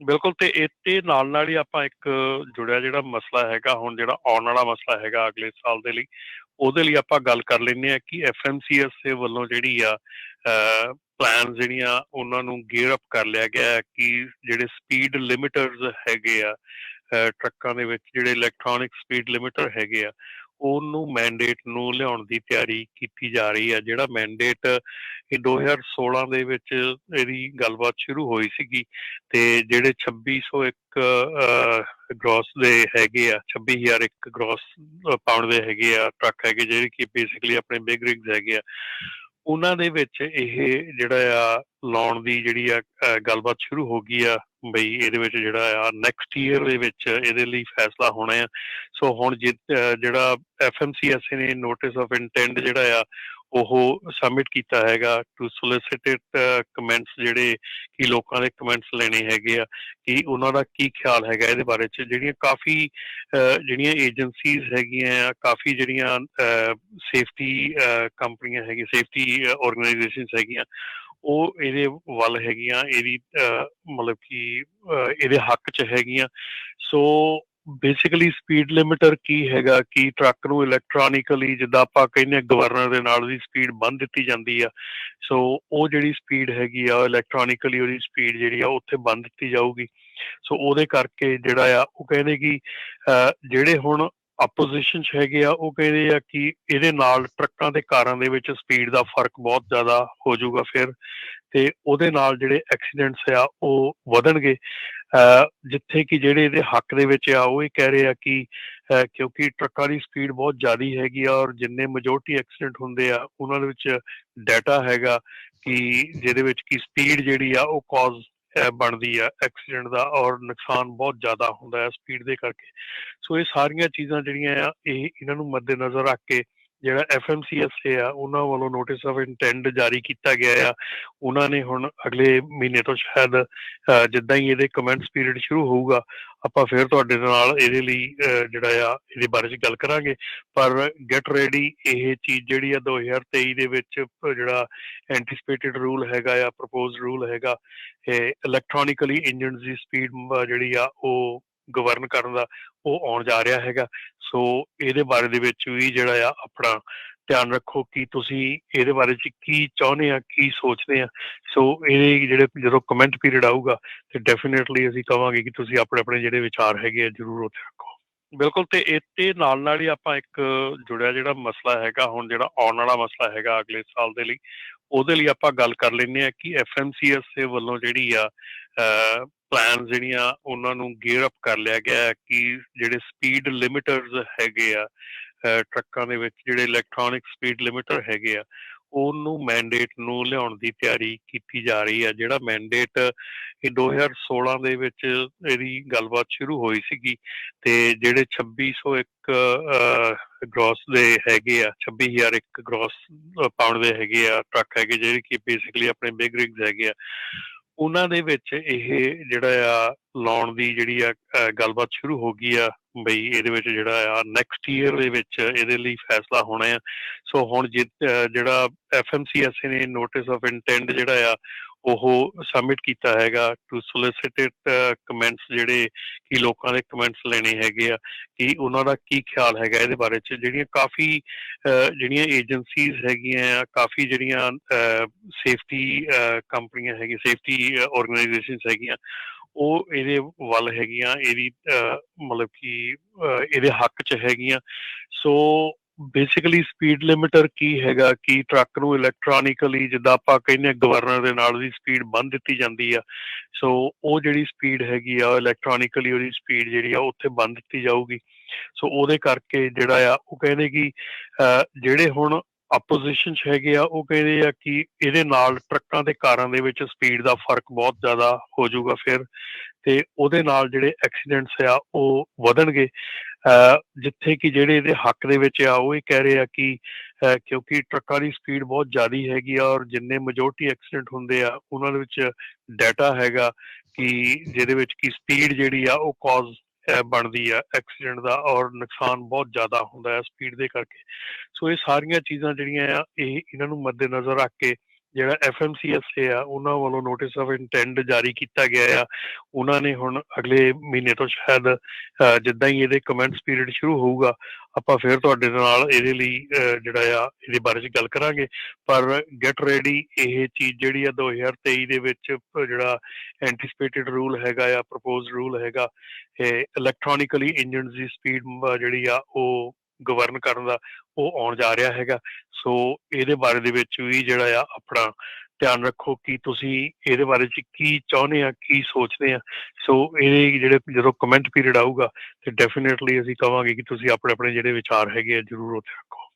ਬਿਲਕੁਲ ਤੇ ਇਹਦੇ ਨਾਲ ਹੀ ਆਪਾਂ ਇੱਕ ਜੁੜਿਆ ਜਿਹੜਾ ਮਸਲਾ ਹੈਗਾ ਹੁਣ ਜਿਹੜਾ ਆਉਣ ਵਾਲਾ ਮਸਲਾ ਹੈਗਾ ਅਗਲੇ ਸਾਲ ਦੇ ਲਈ ਉਹਦੇ ਲਈ ਆਪਾਂ ਗੱਲ ਕਰ ਲੈਂਦੇ ਹਾਂ ਕਿ FMCS ਦੇ ਵੱਲੋਂ ਜਿਹੜੀ ਆ ਪਲਾਨ ਜਿਹੜੀਆਂ ਉਹਨਾਂ ਨੂੰ ਗੇਅਰ ਅਪ ਕਰ ਲਿਆ ਗਿਆ ਹੈ ਕਿ ਜਿਹੜੇ ਸਪੀਡ ਲਿਮਿਟਰਸ ਹੈਗੇ ਆ ਟਰੱਕਾਂ ਦੇ ਵਿੱਚ ਜਿਹੜੇ ਇਲੈਕਟ੍ਰੋਨਿਕ ਸਪੀਡ ਲਿਮਿਟਰ ਹੈਗੇ ਆ ਉਹਨੂੰ ਮੈਂਡੇਟ ਨੂੰ ਲਿਆਉਣ ਦੀ ਤਿਆਰੀ ਕੀਤੀ ਜਾ ਰਹੀ ਹੈ। ਜਿਹੜਾ ਮੈਂਡੇਟ ਇਹ 2016 ਦੇ ਵਿੱਚ ਇਹਦੀ ਗੱਲਬਾਤ ਸ਼ੁਰੂ ਹੋਈ ਸੀਗੀ ਤੇ ਜਿਹੜੇ 2601 ਗ੍ਰੋਸ ਦੇ ਹੈਗੇ ਆ 26001 ਗ੍ਰੋਸ ਪਾਉਣ ਦੇ ਹੈਗੇ ਆ ਟਰੱਕ ਹੈਗੇ ਜਿਹੜੇ ਕਿ ਬੇਸਿਕਲੀ ਆਪਣੇ ਬਿਗ ਰਿਗਸ ਹੈਗੇ ਆ ਉਹਨਾਂ ਦੇ ਵਿੱਚ ਇਹ ਜਿਹੜਾ ਆ ਲਾਉਣ ਦੀ ਜਿਹੜੀ ਆ ਗੱਲਬਾਤ ਸ਼ੁਰੂ ਹੋ ਗਈ ਆ ਬਈ ਇਹਦੇ ਵਿੱਚ ਜਿਹੜਾ ਆ ਨੈਕਸਟ ਈਅਰ ਦੇ ਵਿੱਚ ਇਹਦੇ ਲਈ ਫੈਸਲਾ ਹੋਣਾ ਆ। ਸੋ ਹੁਣ ਜਿਹੜਾ FMCSA ਨੇ ਨੋਟਿਸ ਆਫ ਇੰਟੈਂਟ ਜਿਹੜਾ ਆ ਉਹ ਸਬਮਿਟ ਕੀਤਾ ਹੈਗਾ ਟੂ ਸੋਲਿਸਿਟਡ ਕਮੈਂਟਸ ਜਿਹੜੇ ਕਿ ਲੋਕਾਂ ਦੇ ਕਮੈਂਟਸ ਲੈਣੇ ਹੈਗੇ ਆ ਕਿ ਉਹਨਾਂ ਦਾ ਕੀ ਖਿਆਲ ਹੈਗਾ ਇਹਦੇ ਬਾਰੇ ਚ ਜਿਹੜੀਆਂ ਕਾਫੀ ਜਿਹੜੀਆਂ ਏਜੰਸੀਜ਼ ਹੈਗੀਆਂ ਆ ਕਾਫੀ ਜਿਹੜੀਆਂ ਸੇਫਟੀ ਕੰਪਨੀਆਂ ਹੈਗੀਆਂ ਸੇਫਟੀ ਆਰਗੇਨਾਈਜੇਸ਼ਨਸ ਹੈਗੀਆਂ ਉਹ ਇਹਦੇ ਵੱਲ ਹੈਗੀਆਂ ਇਹਦੀ ਮਤਲਬ ਕਿ ਇਹਦੇ ਹੱਕ 'ਚ ਹੈਗੀਆਂ। ਸੋ ਬੇਸਿਕਲੀ ਸਪੀਡ ਲਿਮਿਟਰ ਕੀ ਹੈਗਾ ਕਿ ਟਰੱਕ ਨੂੰ ਇਲੈਕਟ੍ਰੋਨਿਕਲੀ ਜਿੱਦਾਂ ਆਪਾਂ ਕਹਿੰਦੇ ਹਾਂ ਗਵਰਨਰ ਦੇ ਨਾਲ ਉਹਦੀ ਸਪੀਡ ਬੰਦ ਦਿੱਤੀ ਜਾਂਦੀ ਆ। ਸੋ ਉਹ ਜਿਹੜੀ ਸਪੀਡ ਹੈਗੀ ਆ ਇਲੈਕਟ੍ਰੋਨਿਕਲੀ ਉਹਦੀ ਸਪੀਡ ਜਿਹੜੀ ਆ ਉੱਥੇ ਬੰਦ ਦਿੱਤੀ ਜਾਊਗੀ। ਸੋ ਉਹਦੇ ਕਰਕੇ ਜਿਹੜਾ ਆ ਉਹ ਕਹਿੰਦੇ ਕਿ ਜਿਹੜੇ ਹੁਣ ਆਪੋਜੀਸ਼ਨ 'ਚ ਹੈਗੇ ਆ ਉਹ ਕਹਿੰਦੇ ਆ ਕਿ ਇਹਦੇ ਨਾਲ ਟਰੱਕਾਂ ਤੇ ਕਾਰਾਂ ਦੇ ਵਿੱਚ ਸਪੀਡ ਦਾ ਫਰਕ ਬਹੁਤ ਜ਼ਿਆਦਾ ਹੋ ਜਾਊਗਾ ਫਿਰ ਤੇ ਉਹਦੇ ਨਾਲ ਜਿਹੜੇ ਐਕਸੀਡੈਂਟਸ ਆ ਉਹ ਵਧਣਗੇ। ਜਿੱਥੇ ਕਿ ਜਿਹੜੇ ਇਹਦੇ ਹੱਕ ਦੇ ਵਿੱਚ ਆ ਉਹ ਇਹ ਕਹਿ ਰਹੇ ਆ ਕਿ ਕਿਉਂਕਿ ਟਰੱਕਾਂ ਦੀ ਸਪੀਡ ਬਹੁਤ ਜ਼ਿਆਦਾ ਹੈਗੀ ਆ ਔਰ ਜਿੰਨੇ ਮੈਜੋਰਟੀ ਐਕਸੀਡੈਂਟ ਹੁੰਦੇ ਆ ਉਹਨਾਂ ਦੇ ਵਿੱਚ ਡਾਟਾ ਹੈਗਾ ਕਿ ਜਿਹਦੇ ਵਿੱਚ ਕਿ ਸਪੀਡ ਜਿਹੜੀ ਆ ਉਹ ਕਾਜ਼ ਬਣਦੀ ਆ ਐਕਸੀਡੈਂਟ ਦਾ ਔਰ ਨੁਕਸਾਨ ਬਹੁਤ ਜ਼ਿਆਦਾ ਹੁੰਦਾ ਹੈ ਸਪੀਡ ਦੇ ਕਰਕੇ। ਸੋ ਇਹ ਸਾਰੀਆਂ ਚੀਜ਼ਾਂ ਜਿਹੜੀਆਂ ਆ ਇਹਨਾਂ ਨੂੰ ਮੱਦੇਨਜ਼ਰ ਰੱਖ ਕੇ ਜਿਹੜਾ FMCSA ਆ ਉਹਨਾਂ ਵੱਲੋਂ ਨੋਟਿਸ ਆਫ ਇੰਟੈਂਟ ਜਾਰੀ ਕੀਤਾ ਗਿਆ ਆ। ਉਹਨਾਂ ਨੇ ਹੁਣ ਅਗਲੇ ਮਹੀਨੇ ਤੋਂ ਸ਼ਾਇਦ ਜਿੱਦਾਂ ਹੀ ਇਹਦੇ ਕਮੈਂਟਸ ਪੀਰੀਅਡ ਸ਼ੁਰੂ ਹੋਊਗਾ ਆਪਾਂ ਫਿਰ ਤੁਹਾਡੇ ਨਾਲ ਇਹਦੇ ਲਈ ਜਿਹੜਾ ਆ ਇਹਦੇ ਬਾਰੇ 'ਚ ਗੱਲ ਕਰਾਂਗੇ। ਪਰ ਗੈਟ ਰੈਡੀ ਇਹ ਚੀਜ਼ ਜਿਹੜੀ ਆ 2023 ਦੇ ਵਿੱਚ ਜਿਹੜਾ ਐਂਟੀਸਪੇਟਡ ਰੂਲ ਹੈਗਾ ਆ ਪ੍ਰਪੋਜ਼ ਰੂਲ ਹੈਗਾ ਇਹ ਇਲੈਕਟ੍ਰੋਨਿਕਲੀ ਇੰਜਨ ਦੀ ਸਪੀਡ ਜਿਹੜੀ ਆ ਉਹ ਗਵਰਨ ਕਰਨ ਦਾ ਉਹ ਆਉਣ ਜਾ ਰਿਹਾ ਹੈਗਾ। ਸੋ ਇਹਦੇ ਬਾਰੇ ਦੇ ਵਿੱਚ ਵੀ ਜਿਹੜਾ ਆ ਆਪਣਾ ਧਿਆਨ ਰੱਖੋ ਕਿ ਤੁਸੀਂ ਇਹਦੇ ਬਾਰੇ 'ਚ ਕੀ ਚਾਹੁੰਦੇ ਆ ਕੀ ਸੋਚਦੇ ਆ। ਸੋ ਇਹਦੇ ਜਿਹੜੇ ਜਦੋਂ ਕਮੈਂਟ ਪੀਰੀਅਡ ਆਊਗਾ ਤੇ ਡੈਫੀਨੇਟਲੀ ਅਸੀਂ ਕਹਾਂਗੇ ਕਿ ਤੁਸੀਂ ਆਪਣੇ ਆਪਣੇ ਜਿਹੜੇ ਵਿਚਾਰ ਹੈਗੇ ਆ ਜ਼ਰੂਰ ਉੱਥੇ ਰੱਖੋ। ਬਿਲਕੁਲ ਤੇ ਇਹਦੇ ਨਾਲ ਹੀ ਆਪਾਂ ਇੱਕ ਜੁੜਿਆ ਜਿਹੜਾ ਮਸਲਾ ਹੈਗਾ ਹੁਣ ਜਿਹੜਾ ਆਉਣ ਵਾਲਾ ਮਸਲਾ ਹੈਗਾ ਅਗਲੇ ਸਾਲ ਦੇ ਲਈ ਉਹਦੇ ਲਈ ਆਪਾਂ ਗੱਲ ਕਰ ਲੈਂਦੇ ਹਾਂ ਕਿ FMCS ਦੇ ਵੱਲੋਂ ਜਿਹੜੀ ਆ ਪਲਾਨ ਜਿਹੜੀਆਂ ਉਹਨਾਂ ਨੂੰ ਗੇਅਰ ਅਪ ਕਰ ਲਿਆ ਗਿਆ ਹੈ ਕਿ ਜਿਹੜੇ ਸਪੀਡ ਲਿਮਿਟਰਸ ਹੈਗੇ ਆ ਟਰੱਕਾਂ ਦੇ ਵਿੱਚ ਜਿਹੜੇ ਇਲੈਕਟ੍ਰੋਨਿਕ ਸਪੀਡ ਲਿਮਿਟਰ ਹੈਗੇ ਆ ਉਹਨੂੰ ਮੈਂਡੇਟ ਨੂੰ ਲਿਆਉਣ ਦੀ ਤਿਆਰੀ ਕੀਤੀ ਜਾ ਰਹੀ ਹੈ। ਜਿਹੜਾ ਮੈਂਡੇਟ ਇਹ 2016 ਦੇ ਵਿੱਚ ਇਹਦੀ ਗੱਲਬਾਤ ਸ਼ੁਰੂ ਹੋਈ ਸੀਗੀ ਤੇ ਜਿਹੜੇ 2601 ਗ੍ਰੋਸ ਦੇ ਹੈਗੇ ਆ 26001 ਗ੍ਰੋਸ ਪਾਉਣ ਦੇ ਹੈਗੇ ਆ ਟਰੱਕ ਹੈਗੇ ਜਿਹੜੇ ਕਿ ਬੇਸਿਕਲੀ ਆਪਣੇ ਬਿਗ ਰਿਗਸ ਹੈਗੇ ਆ ਉਹਨਾਂ ਦੇ ਵਿੱਚ ਇਹ ਜਿਹੜਾ ਆ ਲਾਉਣ ਦੀ ਜਿਹੜੀ ਆ ਗੱਲਬਾਤ ਸ਼ੁਰੂ ਹੋ ਗਈ ਆ ਬਈ ਇਹਦੇ ਵਿੱਚ ਜਿਹੜਾ ਆ ਨੈਕਸਟ ਈਅਰ ਦੇ ਵਿੱਚ ਇਹਦੇ ਲਈ ਫੈਸਲਾ ਹੋਣਾ ਆ। ਸੋ ਹੁਣ ਜਿਹੜਾ FMCSA ਨੇ ਨੋਟਿਸ ਆਫ ਇੰਟੈਂਟ ਜਿਹੜਾ ਆ ਉਹ ਸਬਮਿਟ ਕੀਤਾ ਹੈਗਾ ਟੂ ਸੋਲਿਸਿਟਡ ਕਮੈਂਟਸ ਜਿਹੜੇ ਕਿ ਲੋਕਾਂ ਦੇ ਕਮੈਂਟਸ ਲੈਣੇ ਹੈਗੇ ਆ ਕਿ ਉਹਨਾਂ ਦਾ ਕੀ ਖਿਆਲ ਹੈਗਾ ਇਹਦੇ ਬਾਰੇ 'ਚ ਜਿਹੜੀਆਂ ਕਾਫੀ ਜਿਹੜੀਆਂ ਏਜੰਸੀਜ਼ ਹੈਗੀਆਂ ਆ ਕਾਫੀ ਜਿਹੜੀਆਂ ਸੇਫਟੀ ਕੰਪਨੀਆਂ ਹੈਗੀਆਂ ਸੇਫਟੀ ਆਰਗੇਨਾਈਜੇਸ਼ਨਸ ਹੈਗੀਆਂ ਉਹ ਇਹਦੇ ਵੱਲ ਹੈਗੀਆਂ ਇਹਦੀ ਮਤਲਬ ਕਿ ਇਹਦੇ ਹੱਕ 'ਚ ਹੈਗੀਆਂ। ਸੋ ਬੇਸਿਕਲੀ ਸਪੀਡ ਲਿਮਿਟਰ ਕੀ ਹੈਗਾ ਕਿ ਟਰੱਕ ਨੂੰ ਇਲੈਕਟ੍ਰੋਨਿਕਲੀ ਜਿੱਦਾਂ ਆਪਾਂ ਕਹਿੰਦੇ ਹਾਂ ਗਵਰਨਰ ਦੇ ਨਾਲ ਉਹਦੀ ਸਪੀਡ ਬੰਦ ਦਿੱਤੀ ਜਾਂਦੀ ਆ। ਸੋ ਉਹ ਜਿਹੜੀ ਸਪੀਡ ਹੈਗੀ ਆ ਇਲੈਕਟ੍ਰੋਨਿਕਲੀ ਉਹਦੀ ਸਪੀਡ ਜਿਹੜੀ ਆ ਉੱਥੇ ਬੰਦ ਦਿੱਤੀ ਜਾਊਗੀ। ਸੋ ਉਹਦੇ ਕਰਕੇ ਜਿਹੜਾ ਆ ਉਹ ਕਹਿੰਦੇ ਕਿ ਜਿਹੜੇ ਹੁਣ ਆਪੋਜੀਸ਼ਨ 'ਚ ਹੈਗੇ ਆ ਉਹ ਕਹਿੰਦੇ ਆ ਕਿ ਇਹਦੇ ਨਾਲ ਟਰੱਕਾਂ ਤੇ ਕਾਰਾਂ ਦੇ ਵਿੱਚ ਸਪੀਡ ਦਾ ਫਰਕ ਬਹੁਤ ਜ਼ਿਆਦਾ ਹੋ ਜਾਊਗਾ ਫਿਰ ਤੇ ਉਹਦੇ ਨਾਲ ਜਿਹੜੇ ਐਕਸੀਡੈਂਟਸ ਆ ਉਹ ਵਧਣਗੇ। ਜਿੱਥੇ ਕਿ ਜਿਹੜੇ ਇਹਦੇ ਹੱਕ ਦੇ ਵਿੱਚ ਆ ਉਹ ਇਹ ਕਹਿ ਰਹੇ ਆ ਕਿ ਕਿਉਂਕਿ ਟਰੱਕਾਂ ਦੀ ਸਪੀਡ ਬਹੁਤ ਜ਼ਿਆਦਾ ਹੈਗੀ ਆ ਔਰ ਜਿੰਨੇ ਮੈਜੋਰਟੀ ਐਕਸੀਡੈਂਟ ਹੁੰਦੇ ਆ ਉਹਨਾਂ ਦੇ ਵਿੱਚ ਡਾਟਾ ਹੈਗਾ ਕਿ ਜਿਹਦੇ ਵਿੱਚ ਕਿ ਸਪੀਡ ਜਿਹੜੀ ਆ ਉਹ ਕਾਜ਼ ਬਣਦੀ ਆ ਐਕਸੀਡੈਂਟ ਦਾ ਔਰ ਨੁਕਸਾਨ ਬਹੁਤ ਜ਼ਿਆਦਾ ਹੁੰਦਾ ਹੈ ਸਪੀਡ ਦੇ ਕਰਕੇ। ਸੋ ਇਹ ਸਾਰੀਆਂ ਚੀਜ਼ਾਂ ਜਿਹੜੀਆਂ ਆ ਇਹਨਾਂ ਨੂੰ ਮੱਦੇਨਜ਼ਰ ਰੱਖ ਕੇ ਜਿਹੜਾ FMCSA ਆ ਉਹਨਾਂ ਵੱਲੋਂ ਨੋਟਿਸ ਆਫ ਇੰਟੈਂਟ ਜਾਰੀ ਕੀਤਾ ਗਿਆ ਆ। ਉਹਨਾਂ ਨੇ ਹੁਣ ਅਗਲੇ ਮਹੀਨੇ ਤੋਂ ਸ਼ਾਇਦ ਜਿੱਦਾਂ ਹੀ ਇਹਦੇ ਕਮੈਂਟਸ ਪੀਰੀਅਡ ਸ਼ੁਰੂ ਹੋਊਗਾ ਆਪਾਂ ਫਿਰ ਤੁਹਾਡੇ ਨਾਲ ਇਹਦੇ ਲਈ ਜਿਹੜਾ ਆ ਇਹਦੇ ਬਾਰੇ 'ਚ ਗੱਲ ਕਰਾਂਗੇ। ਪਰ ਗੈਟ ਰੈਡੀ, ਇਹ ਚੀਜ਼ ਜਿਹੜੀ ਆ 2023 ਦੇ ਵਿੱਚ ਜਿਹੜਾ ਐਂਟੀਸਪੇਟਡ ਰੂਲ ਹੈਗਾ ਆ, ਪ੍ਰਪੋਜ਼ਡ ਰੂਲ ਹੈਗਾ, ਇਹ ਇਲੈਕਟ੍ਰੋਨਿਕਲੀ ਇੰਜਨਸ ਦੀ ਸਪੀਡ ਜਿਹੜੀ ਆ ਉਹ ਗਵਰਨ ਕਰਨ ਦਾ, ਉਹ ਆਉਣ ਜਾ ਰਿਹਾ ਹੈਗਾ। ਸੋ ਇਹਦੇ ਬਾਰੇ ਦੇ ਵਿੱਚ ਵੀ ਜਿਹੜਾ ਆ ਆਪਣਾ ਧਿਆਨ ਰੱਖੋ ਕਿ ਤੁਸੀਂ ਇਹਦੇ ਬਾਰੇ 'ਚ ਕੀ ਚਾਹੁੰਦੇ ਆ, ਕੀ ਸੋਚਦੇ ਆ। ਸੋ ਇਹਦੇ ਜਿਹੜੇ ਜਦੋਂ ਕਮੈਂਟ ਪੀਰੀਅਡ ਆਊਗਾ ਤੇ ਡੈਫੀਨੇਟਲੀ ਅਸੀਂ ਕਹਾਂਗੇ ਕਿ ਤੁਸੀਂ ਆਪਣੇ ਆਪਣੇ ਜਿਹੜੇ ਵਿਚਾਰ ਹੈਗੇ ਆ ਜ਼ਰੂਰ ਉੱਥੇ ਰੱਖੋ।